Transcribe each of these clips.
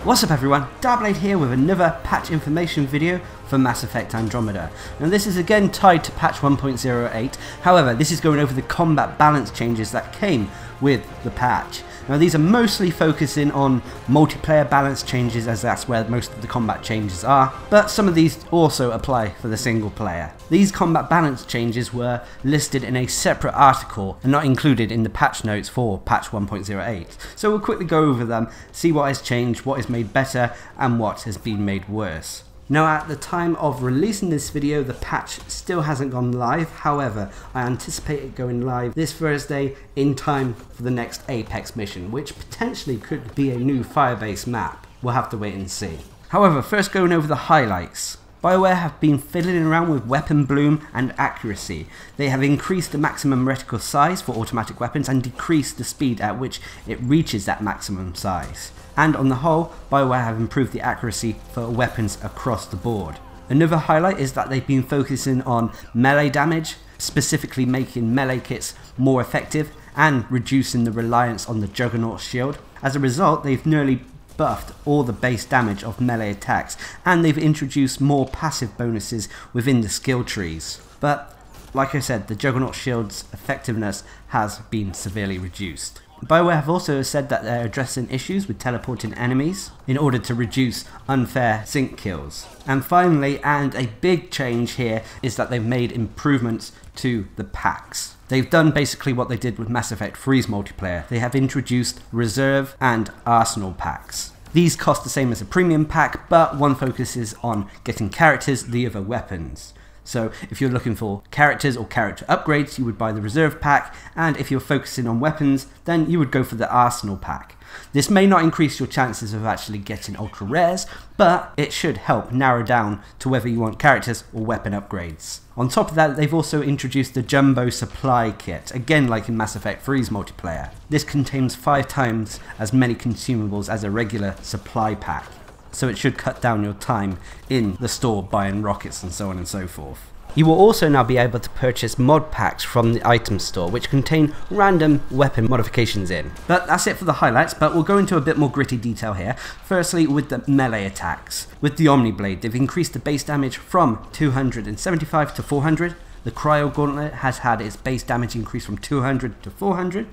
What's up everyone, Darcblade here with another patch information video for Mass Effect Andromeda. Now this is again tied to patch 1.08, however this is going over the combat balance changes that came with the patch. Now these are mostly focusing on multiplayer balance changes as that's where most of the combat changes are, but some of these also apply for the single player. These combat balance changes were listed in a separate article and not included in the patch notes for patch 1.08. So we'll quickly go over them, see what has changed, what is made better and what has been made worse. Now at the time of releasing this video the patch still hasn't gone live, however I anticipate it going live this Thursday in time for the next Apex mission, which potentially could be a new Firebase map. We'll have to wait and see. However, first going over the highlights. BioWare have been fiddling around with weapon bloom and accuracy. They have increased the maximum reticle size for automatic weapons and decreased the speed at which it reaches that maximum size. And on the whole, BioWare have improved the accuracy for weapons across the board. Another highlight is that they've been focusing on melee damage, specifically making melee kits more effective and reducing the reliance on the Juggernaut shield. As a result, they've nearly buffed all the base damage of melee attacks, and they've introduced more passive bonuses within the skill trees. But like I said, the Juggernaut shield's effectiveness has been severely reduced. BioWare have also said that they're addressing issues with teleporting enemies in order to reduce unfair sync kills. And finally, and a big change here, is that they've made improvements to the packs. They've done basically what they did with Mass Effect 3's multiplayer. They have introduced Reserve and Arsenal packs. These cost the same as a premium pack, but one focuses on getting characters, the other weapons. So if you're looking for characters or character upgrades, you would buy the Reserve pack, and if you're focusing on weapons, then you would go for the Arsenal pack. This may not increase your chances of actually getting ultra rares, but it should help narrow down to whether you want characters or weapon upgrades. On top of that, they've also introduced the Jumbo Supply Kit, again like in Mass Effect 3's multiplayer. This contains 5 times as many consumables as a regular supply pack, so it should cut down your time in the store buying rockets and so on and so forth. You will also now be able to purchase mod packs from the item store, which contain random weapon modifications in. But that's it for the highlights, but we'll go into a bit more gritty detail here. Firstly, with the melee attacks. With the Omniblade, they've increased the base damage from 275 to 400. The Cryo Gauntlet has had its base damage increase from 200 to 400.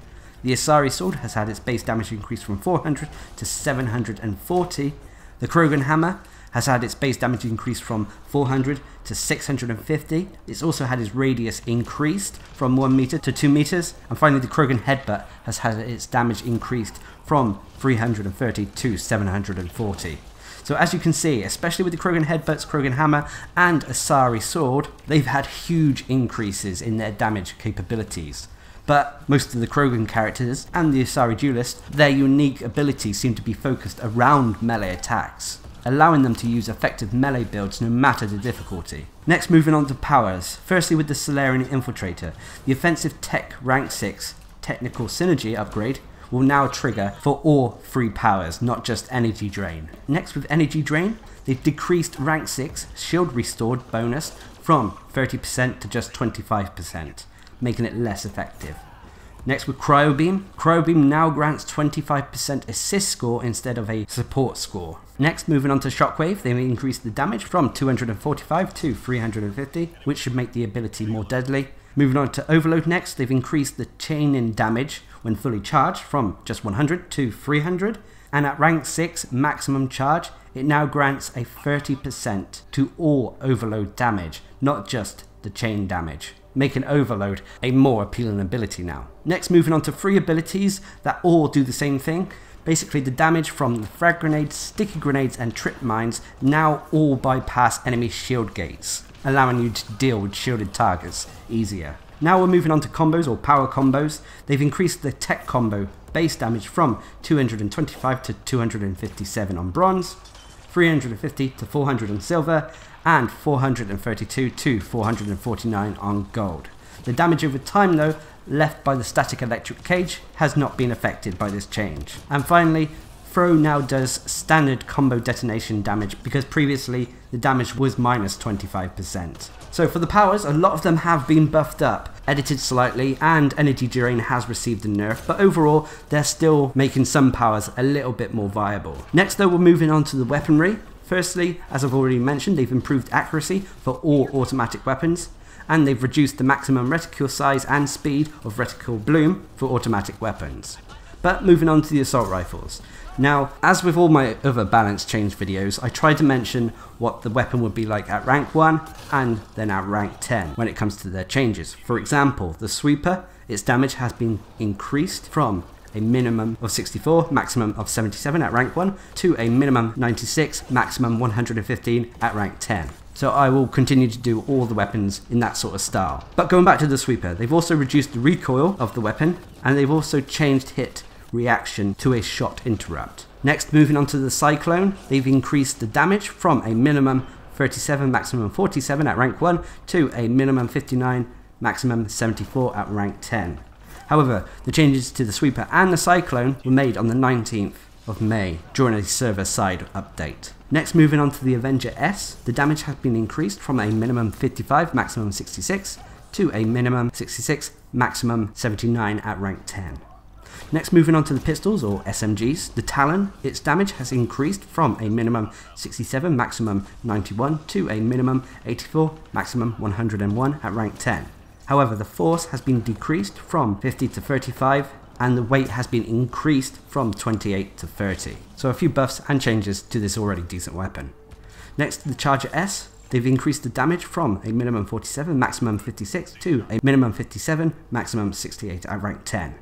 The Asari Sword has had its base damage increase from 400 to 740. The Krogan Hammer has had its base damage increased from 400 to 650. It's also had its radius increased from 1 meter to 2 meters. And finally the Krogan Headbutt has had its damage increased from 330 to 740. So as you can see, especially with the Krogan Headbutts, Krogan Hammer and Asari Sword, they've had huge increases in their damage capabilities. But most of the Krogan characters and the Asari Duelist, their unique abilities seem to be focused around melee attacks, allowing them to use effective melee builds no matter the difficulty. Next, moving on to powers. Firstly, with the Solarian Infiltrator, the Offensive Tech Rank 6 Technical Synergy upgrade will now trigger for all 3 powers, not just Energy Drain. Next, with Energy Drain, they've decreased Rank 6 Shield Restored bonus from 30% to just 25%. Making it less effective. Next, with Cryo Beam. Cryo Beam now grants 25% assist score instead of a support score. Next, moving on to Shockwave, they've increased the damage from 245 to 350, which should make the ability more deadly. Moving on to Overload next, they've increased the chain-in damage when fully charged from just 100 to 300. And at rank 6 maximum charge, it now grants a 30% to all Overload damage, not just the chain damage, making Overload a more appealing ability now. Next, moving on to 3 abilities that all do the same thing. Basically, the damage from the frag grenades, sticky grenades and trip mines now all bypass enemy shield gates, allowing you to deal with shielded targets easier. Now we're moving on to combos or power combos. They've increased the tech combo base damage from 225 to 257 on bronze, 350 to 400 on silver, and 432 to 449 on gold. The damage over time though, left by the static electric cage, has not been affected by this change. And finally, throw now does standard combo detonation damage, because previously the damage was minus 25%. So for the powers, a lot of them have been buffed up, edited slightly, and energy drain has received a nerf, but overall they're still making some powers a little bit more viable. Next though, we're moving on to the weaponry. Firstly, as I've already mentioned, they've improved accuracy for all automatic weapons, and they've reduced the maximum reticule size and speed of reticule bloom for automatic weapons. But moving on to the assault rifles. Now, as with all my other balance change videos, I try to mention what the weapon would be like at rank 1 and then at rank 10 when it comes to their changes. For example, the sweeper, its damage has been increased from a minimum of 64, maximum of 77 at rank 1 to a minimum 96, maximum 115 at rank 10. So I will continue to do all the weapons in that sort of style. But going back to the sweeper, they've also reduced the recoil of the weapon, and they've also changed hit reaction to a shot interrupt. Next, moving on to the cyclone, they've increased the damage from a minimum 37, maximum 47 at rank 1 to a minimum 59, maximum 74 at rank 10. However, the changes to the sweeper and the cyclone were made on the 19th of May during a server-side update. Next, moving on to the Avenger S, the damage has been increased from a minimum 55, maximum 66 to a minimum 66, maximum 79 at rank 10. Next, moving on to the pistols or SMGs, the Talon, its damage has increased from a minimum 67, maximum 91 to a minimum 84, maximum 101 at rank 10. However, the force has been decreased from 50 to 35, and the weight has been increased from 28 to 30. So a few buffs and changes to this already decent weapon. Next, the Charger S, they've increased the damage from a minimum 47, maximum 56 to a minimum 57, maximum 68 at rank 10.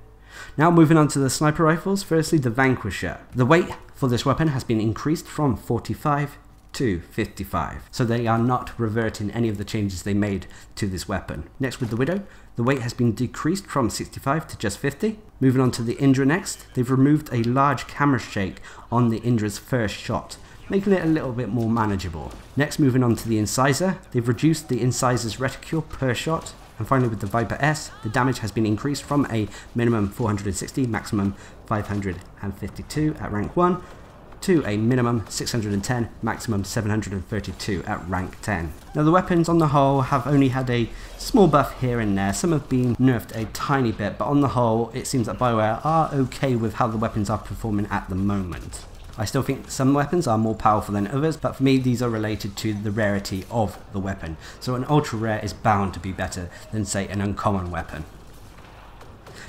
Now moving on to the sniper rifles, firstly the Vanquisher. The weight for this weapon has been increased from 45 to 55, so they are not reverting any of the changes they made to this weapon. Next, with the Widow, the weight has been decreased from 65 to just 50. Moving on to the Indra next, they've removed a large camera shake on the Indra's first shot, making it a little bit more manageable. Next, moving on to the Incisor, they've reduced the Incisors reticule per shot. And finally, with the Viper S, the damage has been increased from a minimum 460, maximum 552 at rank 1 to a minimum 610, maximum 732 at rank 10. Now the weapons on the whole have only had a small buff here and there. Some have been nerfed a tiny bit, but on the whole it seems that BioWare are okay with how the weapons are performing at the moment. I still think some weapons are more powerful than others, but for me these are related to the rarity of the weapon. So an ultra rare is bound to be better than, say, an uncommon weapon.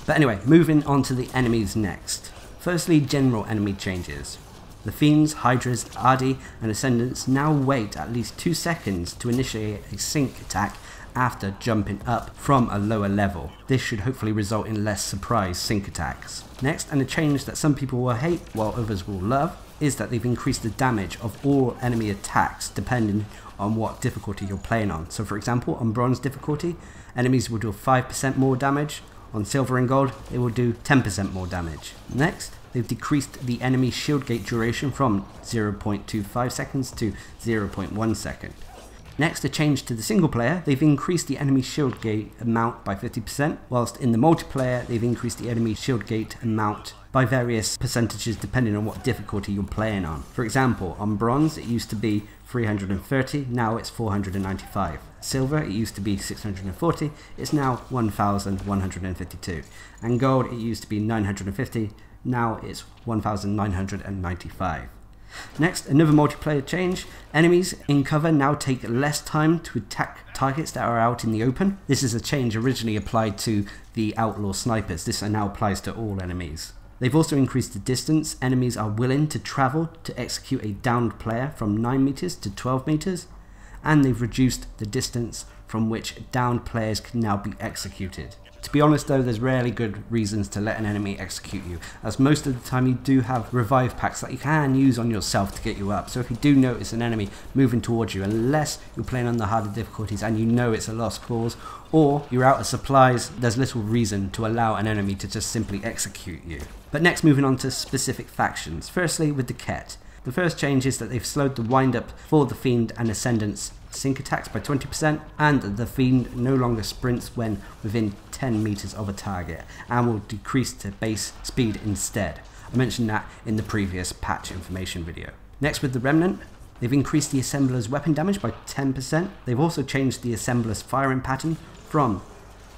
But anyway, moving on to the enemies next. Firstly, general enemy changes. The Fiends, Hydras, Ardi and Ascendants now wait at least 2 seconds to initiate a sync attack after jumping up from a lower level. This should hopefully result in less surprise sync attacks. Next, and a change that some people will hate while others will love, is that they've increased the damage of all enemy attacks depending on what difficulty you're playing on. So for example, on bronze difficulty, enemies will do 5% more damage. On silver and gold, they will do 10% more damage. Next, they've decreased the enemy shield gate duration from 0.25 seconds to 0.1 second. Next, a change to the single player, they've increased the enemy shield gate amount by 50%, whilst in the multiplayer they've increased the enemy shield gate amount by various percentages depending on what difficulty you're playing on. For example, on bronze it used to be 330, now it's 495. Silver, it used to be 640, it's now 1152. And gold, it used to be 950, now it's 1995. Next, another multiplayer change. Enemies in cover now take less time to attack targets that are out in the open. This is a change originally applied to the outlaw snipers. This now applies to all enemies. They've also increased the distance enemies are willing to travel to execute a downed player from 9 meters to 12 meters. And they've reduced the distance from which downed players can now be executed. To be honest though, there's rarely good reasons to let an enemy execute you, as most of the time you do have revive packs that you can use on yourself to get you up. So if you do notice an enemy moving towards you, unless you're playing on the harder difficulties and you know it's a lost cause, or you're out of supplies, there's little reason to allow an enemy to just simply execute you. But next, moving on to specific factions. Firstly, with the Ket. The first change is that they've slowed the wind up for the Fiend and Ascendants sync attacks by 20%, and the Fiend no longer sprints when within 10 meters of a target and will decrease to base speed instead. I mentioned that in the previous patch information video. Next, with the Remnant, they've increased the assembler's weapon damage by 10%. They've also changed the assembler's firing pattern from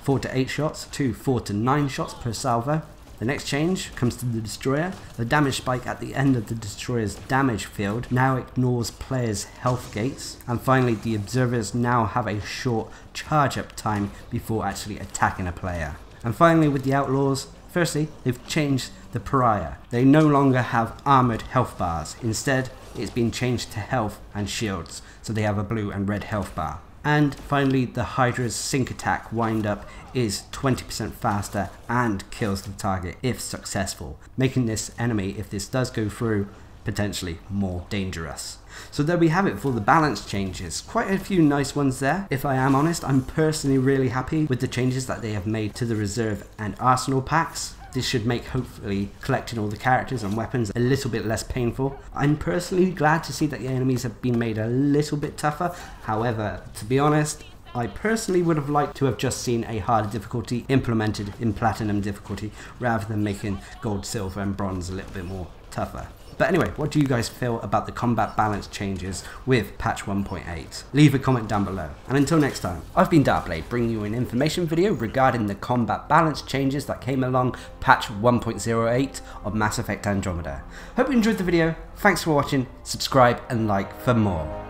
4 to 8 shots to 4 to 9 shots per salvo. The next change comes to the Destroyer. The damage spike at the end of the Destroyer's damage field now ignores players' health gates. And finally, the Observers now have a short charge up time before actually attacking a player. And finally, with the Outlaws, firstly, they've changed the Pariah. They no longer have armoured health bars. Instead, it's been changed to health and shields, so they have a blue and red health bar. And finally, the Hydra's sync attack wind up is 20% faster and kills the target if successful, making this enemy, if this does go through, potentially more dangerous. So there we have it for the balance changes. Quite a few nice ones there. If I am honest, I'm personally really happy with the changes that they have made to the Reserve and Arsenal packs. This should make, hopefully, collecting all the characters and weapons a little bit less painful. I'm personally glad to see that the enemies have been made a little bit tougher. However, to be honest, I personally would have liked to have just seen a harder difficulty implemented in Platinum difficulty rather than making Gold, Silver and Bronze a little bit more tougher. But anyway, what do you guys feel about the combat balance changes with patch 1.8? Leave a comment down below. And until next time, I've been Darcblade, bringing you an information video regarding the combat balance changes that came along patch 1.08 of Mass Effect Andromeda. Hope you enjoyed the video, thanks for watching, subscribe and like for more.